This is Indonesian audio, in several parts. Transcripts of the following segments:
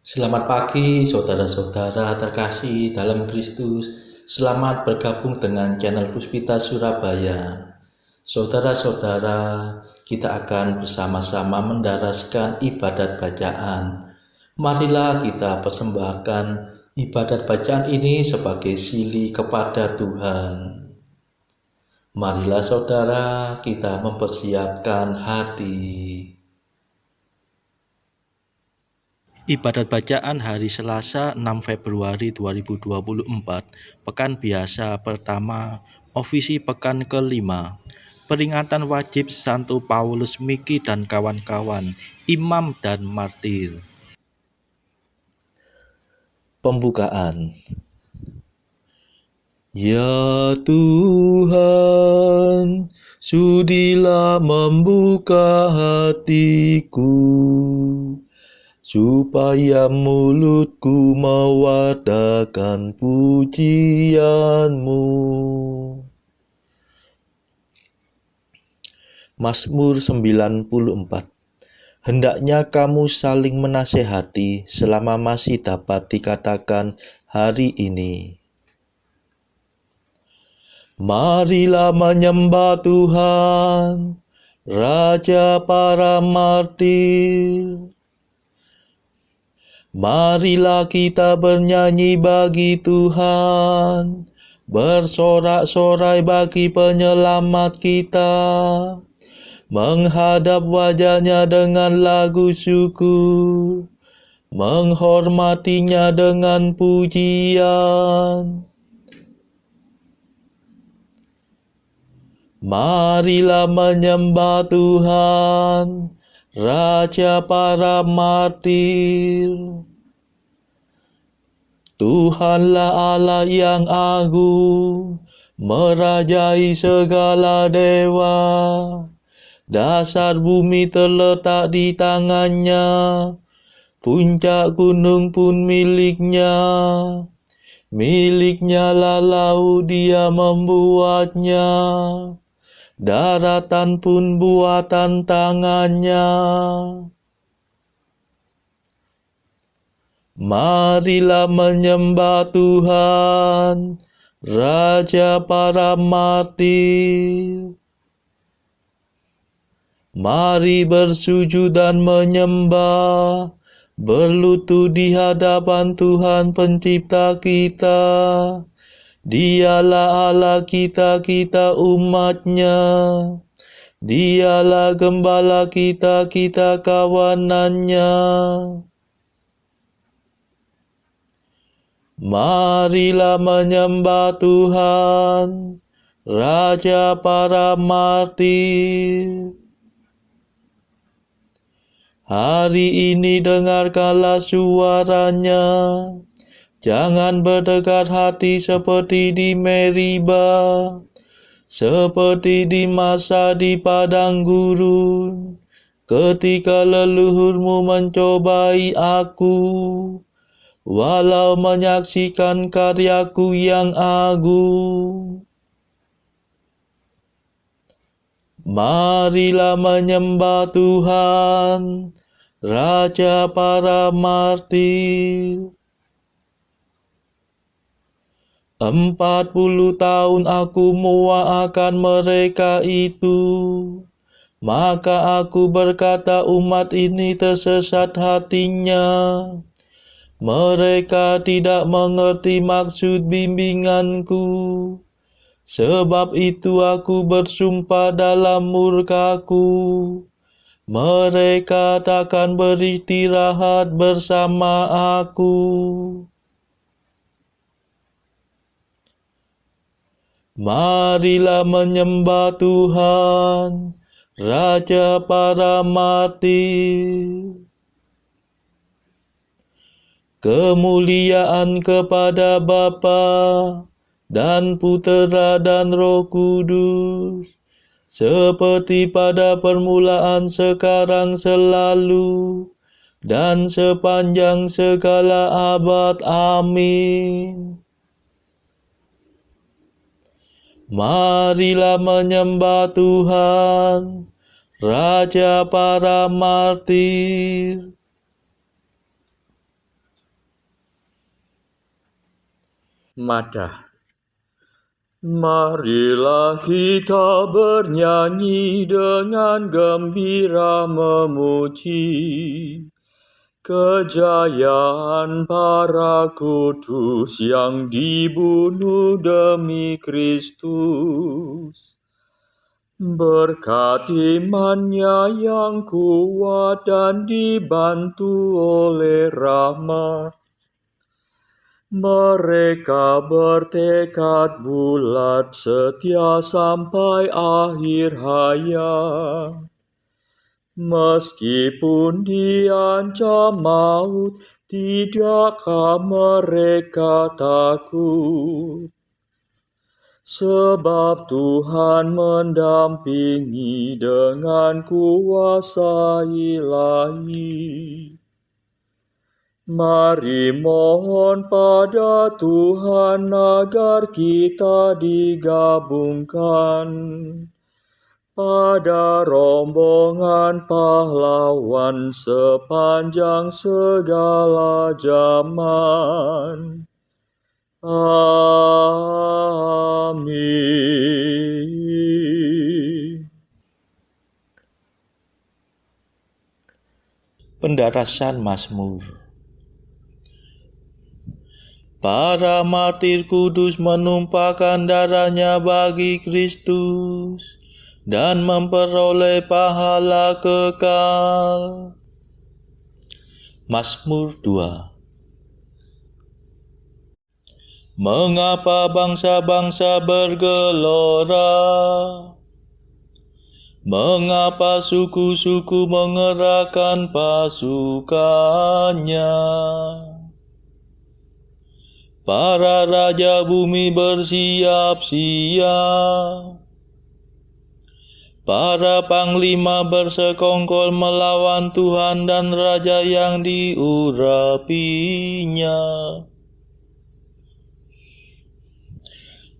Selamat pagi, saudara-saudara terkasih dalam Kristus. Selamat bergabung dengan channel Puspita Surabaya. Saudara-saudara, kita akan bersama-sama mendaraskan ibadat bacaan. Marilah kita persembahkan ibadat bacaan ini sebagai sili kepada Tuhan. Marilah saudara, kita mempersiapkan hati. Ibadat bacaan hari Selasa 6 Februari 2024, Pekan Biasa pertama, Ofisi Pekan kelima. Peringatan wajib Santo Paulus Miki dan kawan-kawan, imam dan martir. Pembukaan. Ya Tuhan, sudilah membuka hatiku, supaya mulutku mewartakan pujian-Mu. Mazmur 94. Hendaknya kamu saling menasehati selama masih dapat dikatakan hari ini. Marilah menyembah Tuhan, Raja para martir. Marilah kita bernyanyi bagi Tuhan, bersorak-sorai bagi penyelamat kita, menghadap wajah-Nya dengan lagu syukur, menghormatinya dengan pujian. Marilah menyembah Tuhan, Raja para martir. Tuhanlah Allah yang agung, merajai segala dewa. Dasar bumi terletak di tangan-Nya, puncak gunung pun milik-Nya. Milik-Nya lah laut, Dia membuatnya. Daratan pun buatan tangan-Nya. Marilah menyembah Tuhan, Raja para martir. Mari bersujud dan menyembah, berlutut di hadapan Tuhan Pencipta kita. Dialah Allah kita, kita umat-Nya. Dialah gembala kita, kita kawanan-Nya. Marilah menyembah Tuhan, Raja para martir. Hari ini dengarkanlah suara-Nya. Jangan berdekat hati seperti di Meriba, seperti di masa di padang gurun, ketika leluhurmu mencobai aku, walau menyaksikan karyaku yang agung. Marilah menyembah Tuhan, Raja para martir. 40 tahun aku muakkan mereka itu. Maka aku berkata, umat ini tersesat hatinya. Mereka tidak mengerti maksud bimbinganku. Sebab itu aku bersumpah dalam murkaku, mereka takkan beristirahat bersama aku. Marilah menyembah Tuhan, Raja para martir. Kemuliaan kepada Bapa dan Putera dan Roh Kudus, seperti pada permulaan, sekarang, selalu, dan sepanjang segala abad. Amin. Marilah menyembah Tuhan, Raja para martir. Madah. Marilah kita bernyanyi dengan gembira memuji kejayaan para kudus yang dibunuh demi Kristus. Berkat imannya yang kuat dan dibantu oleh rahmat, mereka bertekad bulat setia sampai akhir hayat. Meskipun diancam maut, tidakkah mereka takut? Sebab Tuhan mendampingi dengan kuasa ilahi. Mari mohon pada Tuhan agar kita digabungkan pada rombongan pahlawan sepanjang segala zaman. Amin. Pendarasan Mazmur. Para martir kudus menumpahkan darahnya bagi Kristus dan memperoleh pahala kekal. Mazmur 2. Mengapa bangsa-bangsa bergelora? Mengapa suku-suku mengerahkan pasukannya? Para raja bumi bersiap-siap. Para panglima bersekongkol melawan Tuhan dan raja yang diurapinya.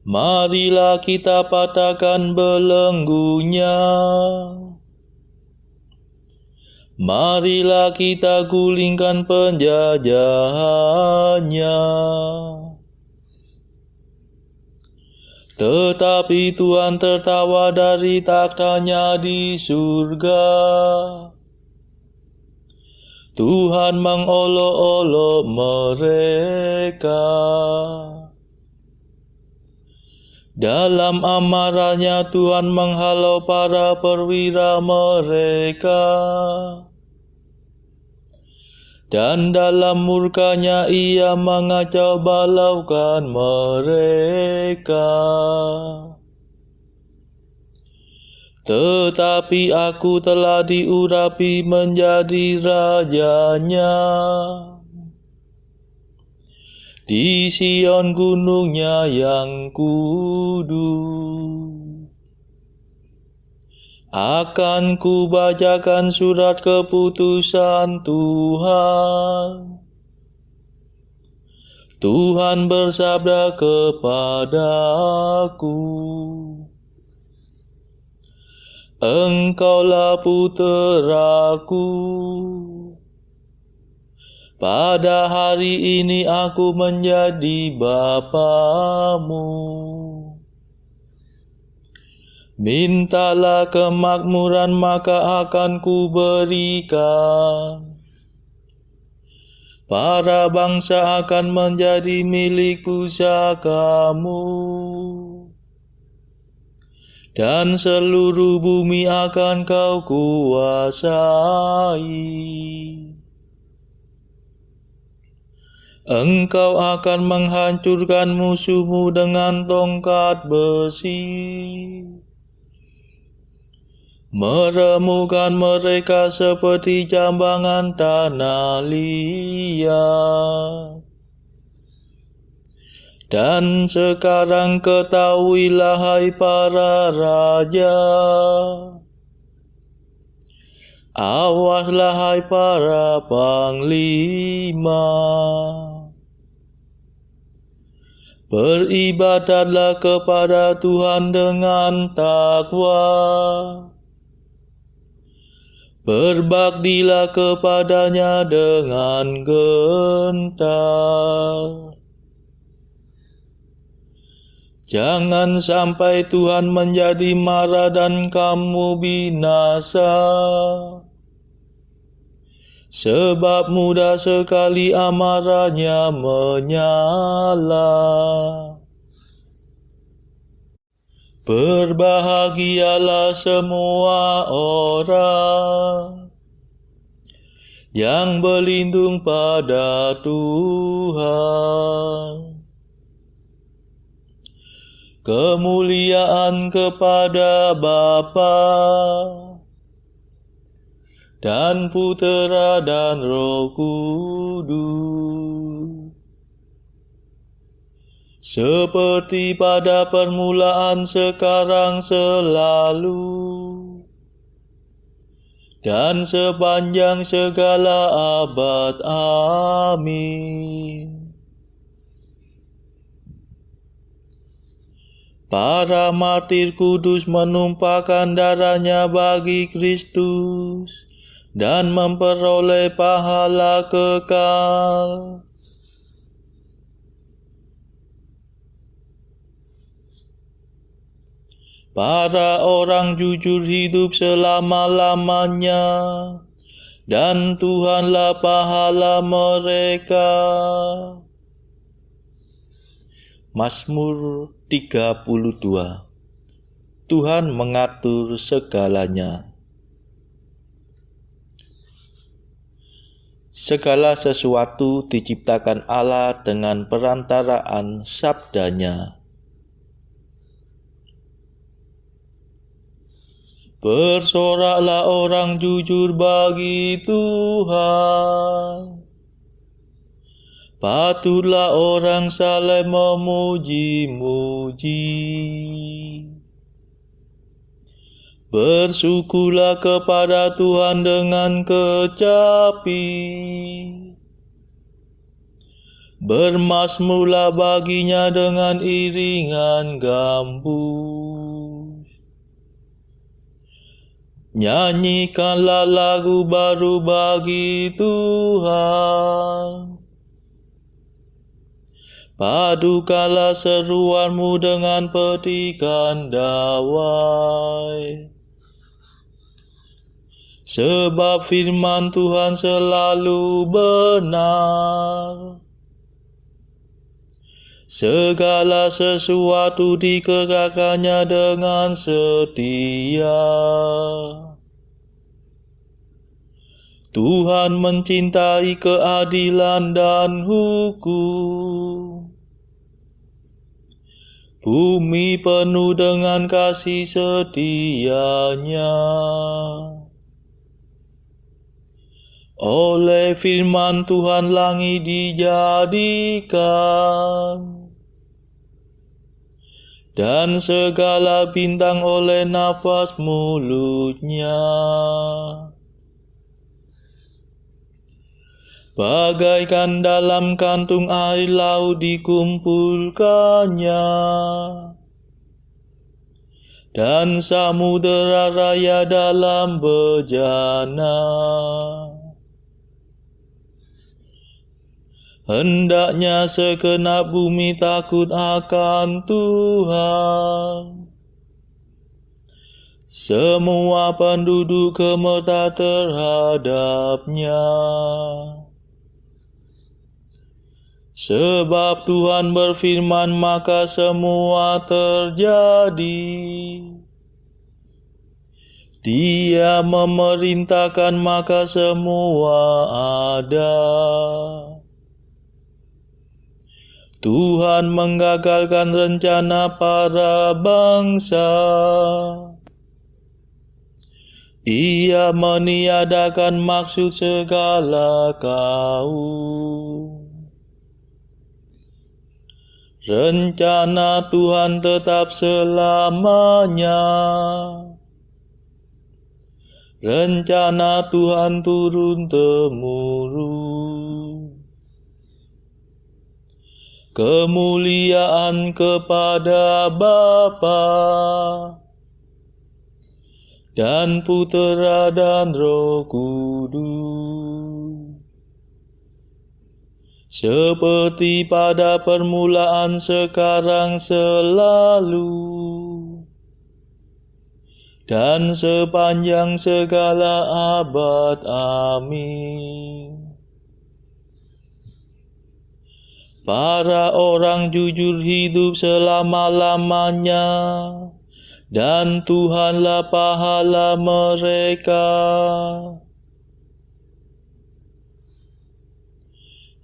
Marilah kita patahkan belenggunya. Marilah kita gulingkan penjajahannya. Tetapi Tuhan tertawa dari taktanya di surga. Tuhan mengolok-olok mereka. Dalam amarahnya Tuhan menghalau para perwira mereka. Dan dalam murkanya ia mengacau balaukan mereka. Tetapi aku telah diurapi menjadi rajanya. Di Sion gunungnya yang kudus. Akan kubacakan surat keputusan Tuhan. Tuhan bersabda kepadaku, Engkaulah puteraku. Pada hari ini aku menjadi bapamu. Mintalah kemakmuran maka akan kuberikan. Para bangsa akan menjadi milik pusakamu. Dan seluruh bumi akan kau kuasai. Engkau akan menghancurkan musuhmu dengan tongkat besi. Meremukkan mereka seperti jambangan tanah liat. Dan sekarang ketahuilah hai para raja. Awaslah hai para panglima. Beribadatlah kepada Tuhan dengan takwa. Berbaktilah kepadanya dengan gentar. Jangan sampai Tuhan menjadi marah dan kamu binasa. Sebab mudah sekali amarahnya menyala. Berbahagialah semua orang yang berlindung pada Tuhan. Kemuliaan kepada Bapa dan Putera dan Roh Kudus, seperti pada permulaan, sekarang, selalu, dan sepanjang segala abad. Amin. Para martir kudus menumpahkan darahnya bagi Kristus dan memperoleh pahala kekal. Para orang jujur hidup selama-lamanya, dan Tuhanlah pahala mereka. Mazmur 32. Tuhan mengatur segalanya. Segala sesuatu diciptakan Allah dengan perantaraan sabdanya. Bersoraklah orang jujur bagi Tuhan. Patutlah orang saleh memuji-muji. Bersyukurlah kepada Tuhan dengan kecapi. Bermazmurlah baginya dengan iringan gambus. Nyanyikanlah lagu baru bagi Tuhan. Padukanlah seruanmu dengan petikan dawai. Sebab firman Tuhan selalu benar. Segala sesuatu dikerjakannya dengan setia. Tuhan mencintai keadilan dan hukum. Bumi penuh dengan kasih setianya. Oleh firman Tuhan langit dijadikan, dan segala bintang oleh nafas mulutnya. Bagaikan dalam kantung air laut dikumpulkannya, dan samudera raya dalam bejana. Hendaknya segenap bumi takut akan Tuhan. Semua penduduk gemetar terhadapnya. Sebab Tuhan berfirman, maka semua terjadi. Dia memerintahkan, maka semua ada. Tuhan menggagalkan rencana para bangsa. Ia meniadakan maksud segala kaum. Rencana Tuhan tetap selamanya. Rencana Tuhan turun-temurun. Kemuliaan kepada Bapa dan Putera dan Roh Kudus, seperti pada permulaan, sekarang, selalu, dan sepanjang segala abad. Amin. Para orang jujur hidup selama-lamanya, dan Tuhanlah pahala mereka.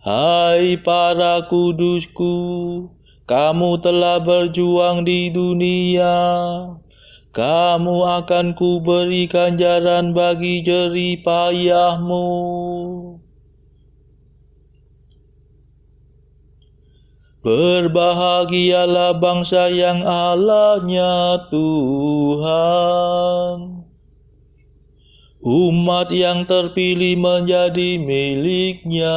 Hai para kudusku, kamu telah berjuang di dunia. Kamu akan kuberi ganjaran bagi jerih payahmu. Berbahagialah bangsa yang Allahnya Tuhan, umat yang terpilih menjadi miliknya.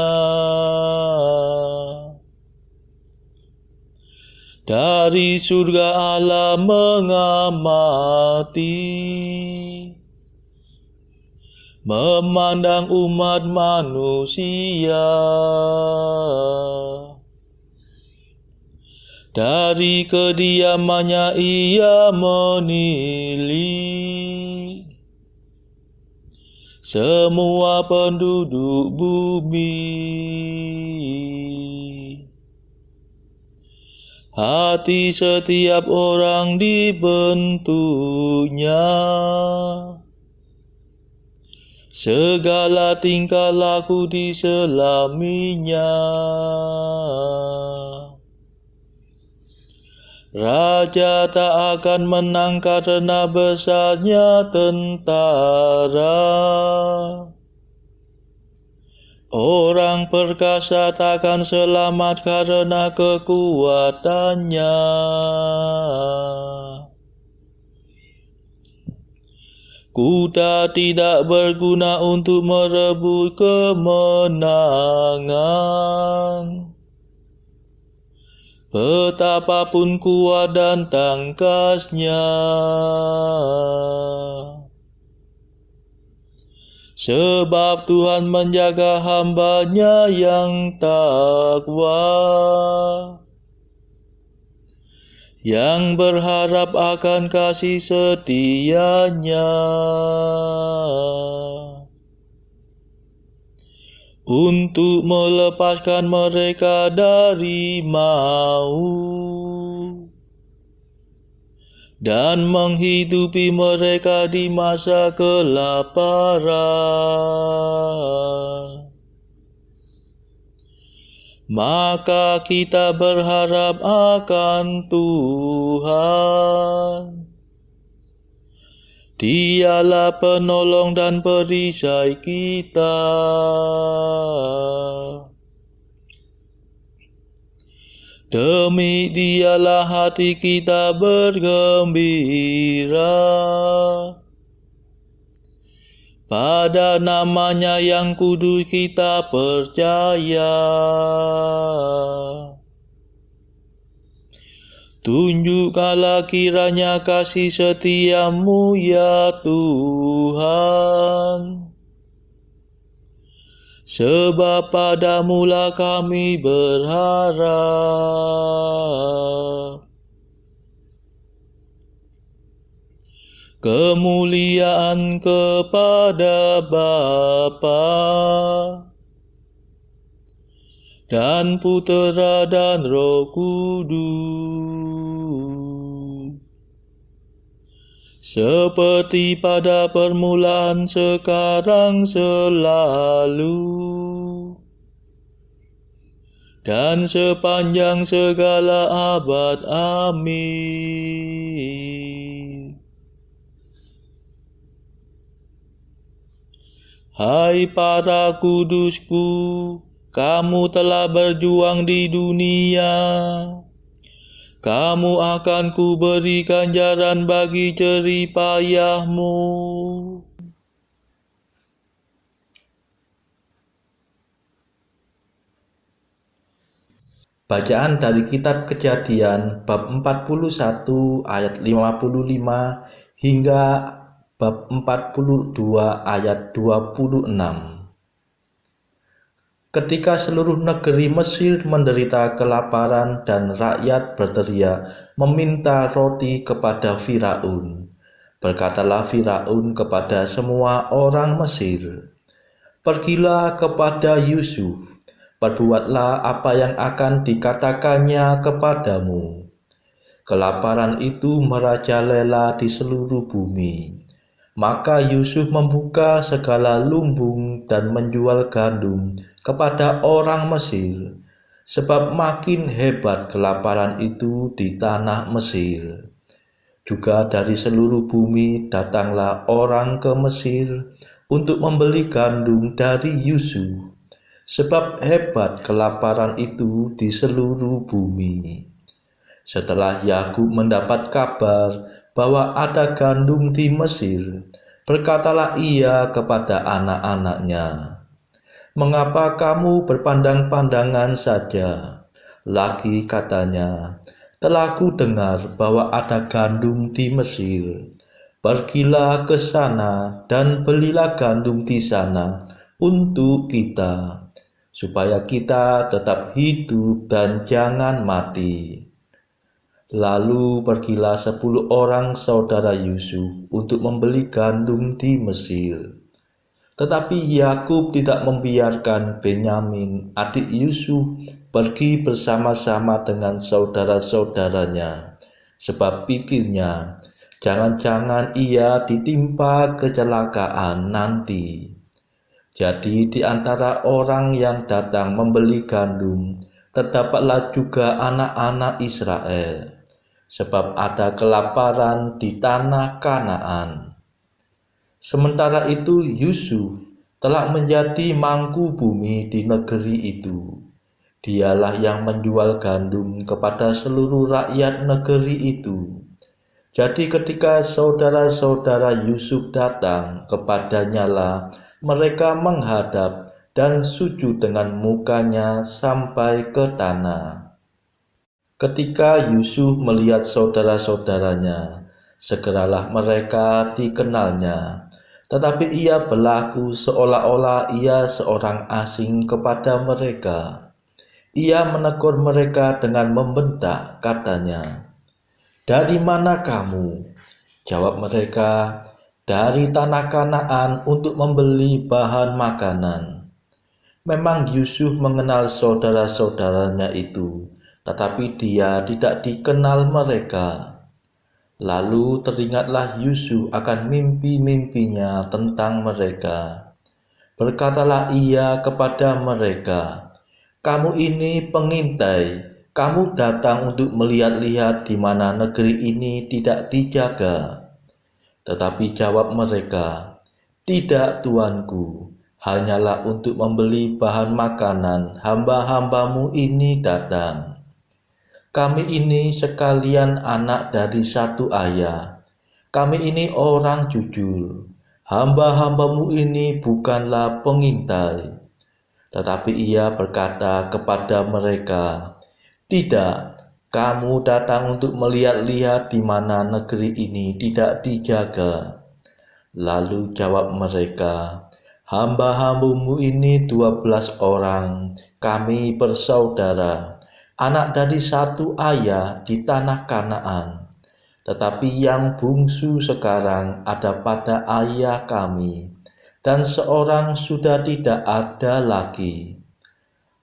Dari surga Allah mengamati, memandang umat manusia. Dari kediamannya Ia menilik semua penduduk bumi. Hati setiap orang dibentuknya, segala tingkah laku diselaminya. Raja tak akan menang karena besarnya tentara. Orang perkasa takkan selamat karena kekuatannya. Kuda tidak berguna untuk merebut kemenangan, betapapun kuat dan tangkasnya. Sebab Tuhan menjaga hamba-Nya yang takwa, yang berharap akan kasih setia-Nya, untuk melepaskan mereka dari maut dan menghidupi mereka di masa kelaparan. Maka kita berharap akan Tuhan. Dialah penolong dan perisai kita. Demi Dialah hati kita bergembira, pada nama-Nya yang kudus kita percaya. Tunjukkanlah kiranya kasih setia-Mu ya Tuhan, sebab padamu-lah kami berharap. Kemuliaan kepada Bapa dan Putera dan Roh Kudus, seperti pada permulaan, sekarang, selalu, dan sepanjang segala abad. Amin. Hai para kudusku, kamu telah berjuang di dunia. Kamu akan kuberi ganjaran bagi jerih payahmu. Bacaan dari kitab Kejadian bab 41 ayat 55 hingga bab 42 ayat 26. Ketika seluruh negeri Mesir menderita kelaparan dan rakyat berteriak meminta roti kepada Firaun, berkatalah Firaun kepada semua orang Mesir, "Pergilah kepada Yusuf, perbuatlah apa yang akan dikatakannya kepadamu." Kelaparan itu merajalela di seluruh bumi. Maka Yusuf membuka segala lumbung dan menjual gandum kepada orang Mesir, sebab makin hebat kelaparan itu di tanah Mesir. Juga dari seluruh bumi datanglah orang ke Mesir untuk membeli gandum dari Yusuf, sebab hebat kelaparan itu di seluruh bumi. Setelah Yakub mendapat kabar bahwa ada gandum di Mesir, berkatalah ia kepada anak-anaknya, "Mengapa kamu berpandang-pandangan saja?" Lagi katanya, "Telah ku dengar bahwa ada gandum di Mesir. Pergilah ke sana dan belilah gandum di sana untuk kita, supaya kita tetap hidup dan jangan mati." Lalu pergilah 10 orang saudara Yusuf untuk membeli gandum di Mesir. Tetapi Yakub tidak membiarkan Benyamin, adik Yusuf, pergi bersama-sama dengan saudara-saudaranya, sebab pikirnya, jangan-jangan ia ditimpa kecelakaan nanti. Jadi di antara orang yang datang membeli gandum, terdapatlah juga anak-anak Israel, sebab ada kelaparan di tanah Kanaan. Sementara itu Yusuf telah menjadi mangku bumi di negeri itu. Dialah yang menjual gandum kepada seluruh rakyat negeri itu. Jadi ketika saudara-saudara Yusuf datang kepadanya lah mereka menghadap dan sujud dengan mukanya sampai ke tanah. Ketika Yusuf melihat saudara-saudaranya, segeralah mereka dikenalnya. Tetapi ia berlaku seolah-olah ia seorang asing kepada mereka. Ia menegur mereka dengan membentak, katanya, "Dari mana kamu?" Jawab mereka, "Dari tanah Kanaan untuk membeli bahan makanan." Memang Yusuf mengenal saudara-saudaranya itu, tetapi dia tidak dikenal mereka. Lalu teringatlah Yusuf akan mimpi-mimpinya tentang mereka. Berkatalah ia kepada mereka, "Kamu ini pengintai, kamu datang untuk melihat-lihat di mana negeri ini tidak dijaga." Tetapi jawab mereka, "Tidak, tuanku, hanyalah untuk membeli bahan makanan hamba-hambamu ini datang. Kami ini sekalian anak dari satu ayah. Kami ini orang jujur. Hamba-hambamu ini bukanlah pengintai." Tetapi ia berkata kepada mereka, "Tidak, kamu datang untuk melihat-lihat di mana negeri ini tidak dijaga." Lalu jawab mereka, "Hamba-hambamu ini 12 orang, kami bersaudara, anak dari satu ayah di tanah Kanaan. Tetapi yang bungsu sekarang ada pada ayah kami, dan seorang sudah tidak ada lagi."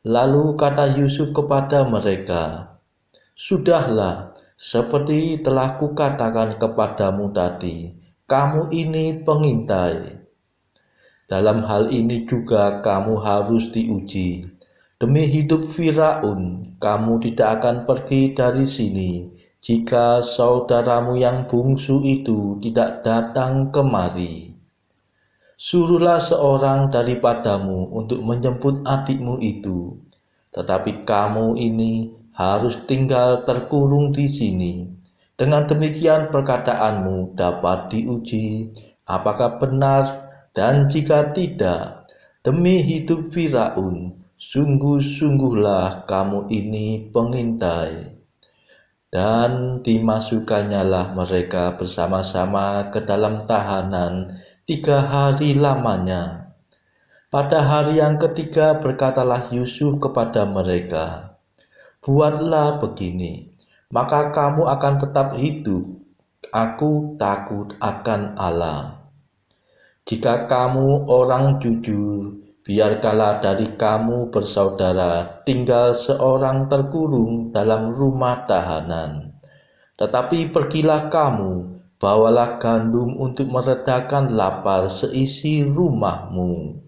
Lalu kata Yusuf kepada mereka, "Sudahlah, seperti telah kukatakan kepadamu tadi, kamu ini pengintai. Dalam hal ini juga kamu harus diuji. Demi hidup Firaun, kamu tidak akan pergi dari sini jika saudaramu yang bungsu itu tidak datang kemari. Suruhlah seorang daripadamu untuk menjemput adikmu itu, tetapi kamu ini harus tinggal terkurung di sini. Dengan demikian perkataanmu dapat diuji apakah benar, dan jika tidak, demi hidup Firaun, sungguh-sungguhlah kamu ini pengintai." Dan dimasukkannya mereka bersama-sama ke dalam tahanan 3 hari lamanya. Pada hari yang ketiga berkatalah Yusuf kepada mereka, "Buatlah begini, maka kamu akan tetap hidup. Aku takut akan Allah. Jika kamu orang jujur, biarkanlah dari kamu bersaudara tinggal seorang terkurung dalam rumah tahanan. Tetapi pergilah kamu, bawalah gandum untuk meredakan lapar seisi rumahmu.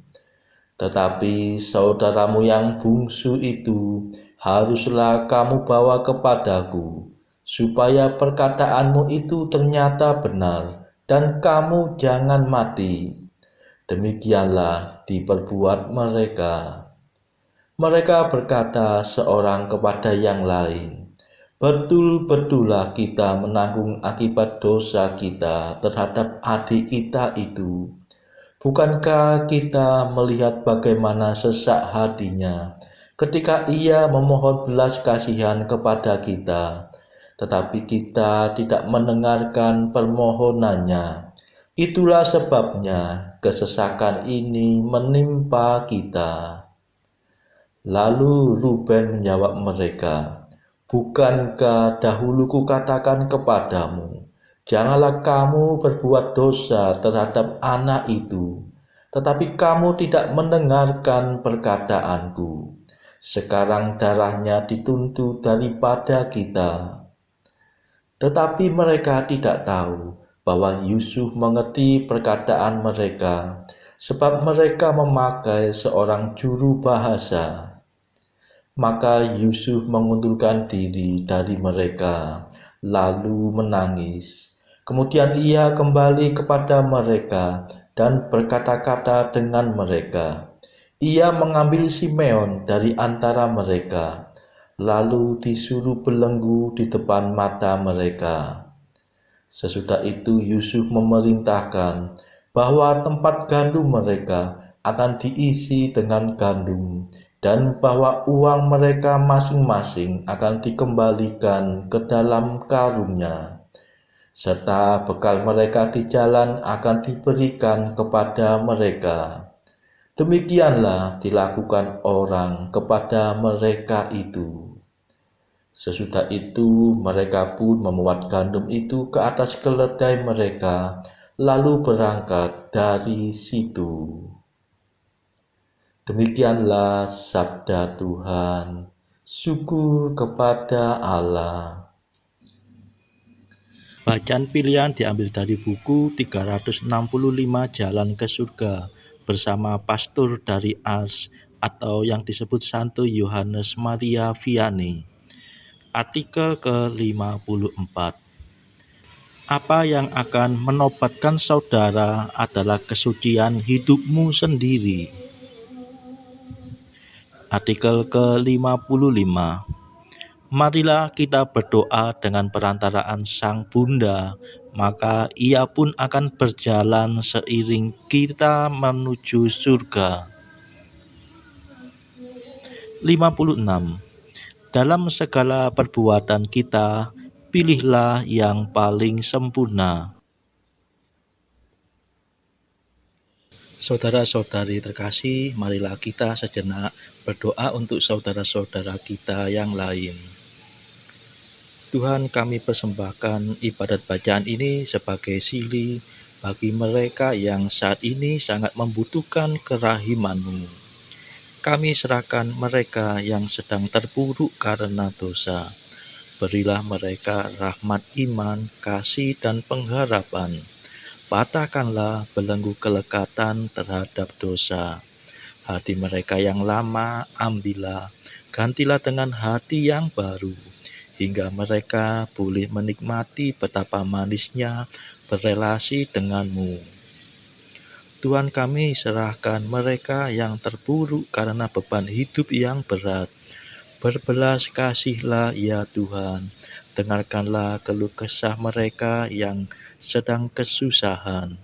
Tetapi saudaramu yang bungsu itu haruslah kamu bawa kepadaku, supaya perkataanmu itu ternyata benar, dan kamu jangan mati." Demikianlah diperbuat mereka. Mereka berkata seorang kepada yang lain, "Betul-betullah kita menanggung akibat dosa kita terhadap adik kita itu. Bukankah kita melihat bagaimana sesak hatinya ketika ia memohon belas kasihan kepada kita, tetapi kita tidak mendengarkan permohonannya. Itulah sebabnya kesesakan ini menimpa kita." Lalu Ruben menjawab mereka, "Bukankah dahulu kukatakan kepadamu, janganlah kamu berbuat dosa terhadap anak itu? Tetapi kamu tidak mendengarkan perkataanku. Sekarang darahnya dituntut daripada kita." Tetapi mereka tidak tahu bahwa Yusuf mengerti perkataan mereka, sebab mereka memakai seorang juru bahasa. Maka Yusuf mengundurkan diri dari mereka, lalu menangis. Kemudian ia kembali kepada mereka dan berkata-kata dengan mereka. Ia mengambil Simeon dari antara mereka, lalu disuruh belenggu di depan mata mereka. Sesudah itu Yusuf memerintahkan bahwa tempat gandum mereka akan diisi dengan gandum, dan bahwa uang mereka masing-masing akan dikembalikan ke dalam karungnya, serta bekal mereka di jalan akan diberikan kepada mereka. Demikianlah dilakukan orang kepada mereka itu. Sesudah itu mereka pun memuat gandum itu ke atas keledai mereka, lalu berangkat dari situ. Demikianlah sabda Tuhan. Syukur kepada Allah. Bacaan pilihan diambil dari buku 365 Jalan ke Surga bersama pastor dari Ars atau yang disebut Santo Yohanes Maria Vianney. Artikel ke-54. Apa yang akan menobatkan saudara adalah kesucian hidupmu sendiri. Artikel ke-55. Marilah kita berdoa dengan perantaraan Sang Bunda, maka ia pun akan berjalan seiring kita menuju surga. 56. Dalam segala perbuatan kita, pilihlah yang paling sempurna. Saudara-saudari terkasih, marilah kita sejenak berdoa untuk saudara-saudara kita yang lain. Tuhan, kami persembahkan ibadat bacaan ini sebagai sili bagi mereka yang saat ini sangat membutuhkan kerahiman-Mu. Kami serahkan mereka yang sedang terpuruk karena dosa. Berilah mereka rahmat iman, kasih, dan pengharapan. Patahkanlah belenggu kelekatan terhadap dosa. Hati mereka yang lama ambillah, gantilah dengan hati yang baru, hingga mereka boleh menikmati betapa manisnya berelasi denganmu. Tuhan, kami serahkan mereka yang terpuruk karena beban hidup yang berat. Berbelas kasihlah ya Tuhan, dengarkanlah keluh kesah mereka yang sedang kesusahan.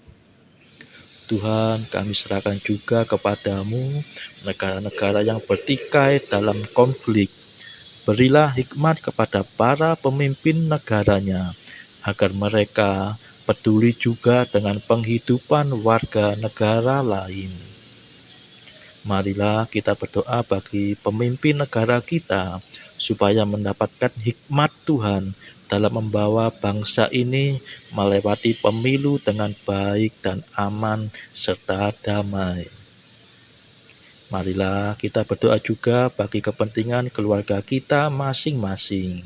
Tuhan, kami serahkan juga kepadamu negara-negara yang bertikai dalam konflik. Berilah hikmat kepada para pemimpin negaranya, agar mereka peduli juga dengan penghidupan warga negara lain. Marilah kita berdoa bagi pemimpin negara kita, supaya mendapatkan hikmat Tuhan dalam membawa bangsa ini melewati pemilu dengan baik dan aman serta damai. Marilah kita berdoa juga bagi kepentingan keluarga kita masing-masing.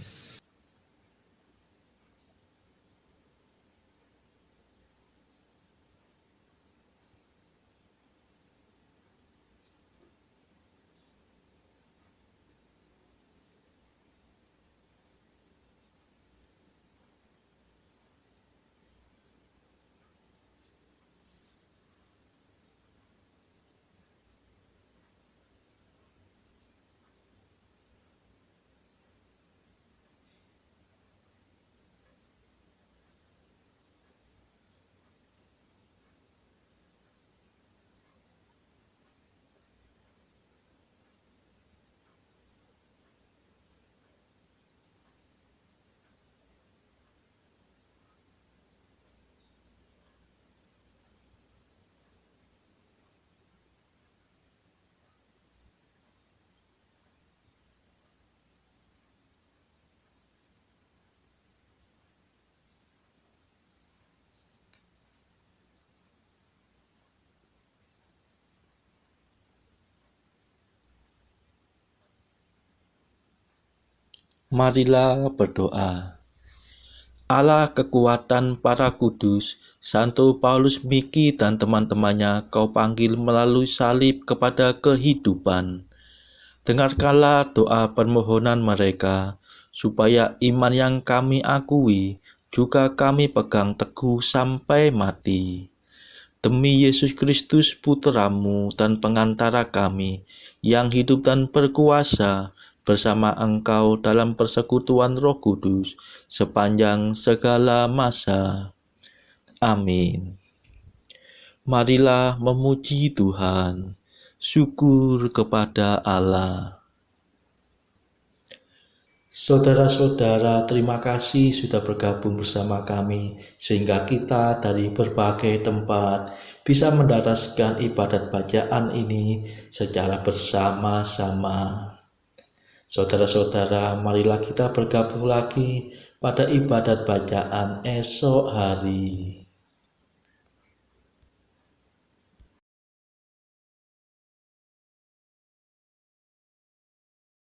Marilah berdoa. Allah kekuatan para kudus, Santo Paulus Miki dan teman-temannya Kau panggil melalui salib kepada kehidupan. Dengarkanlah doa permohonan mereka, supaya iman yang kami akui juga kami pegang teguh sampai mati. Demi Yesus Kristus Putra-Mu dan pengantara kami, yang hidup dan berkuasa bersama Engkau dalam persekutuan Roh Kudus sepanjang segala masa. Amin. Marilah memuji Tuhan. Syukur kepada Allah. Saudara-saudara, terima kasih sudah bergabung bersama kami, sehingga kita dari berbagai tempat bisa mendaraskan ibadat bacaan ini secara bersama-sama. Saudara-saudara, marilah kita bergabung lagi pada ibadat bacaan esok hari.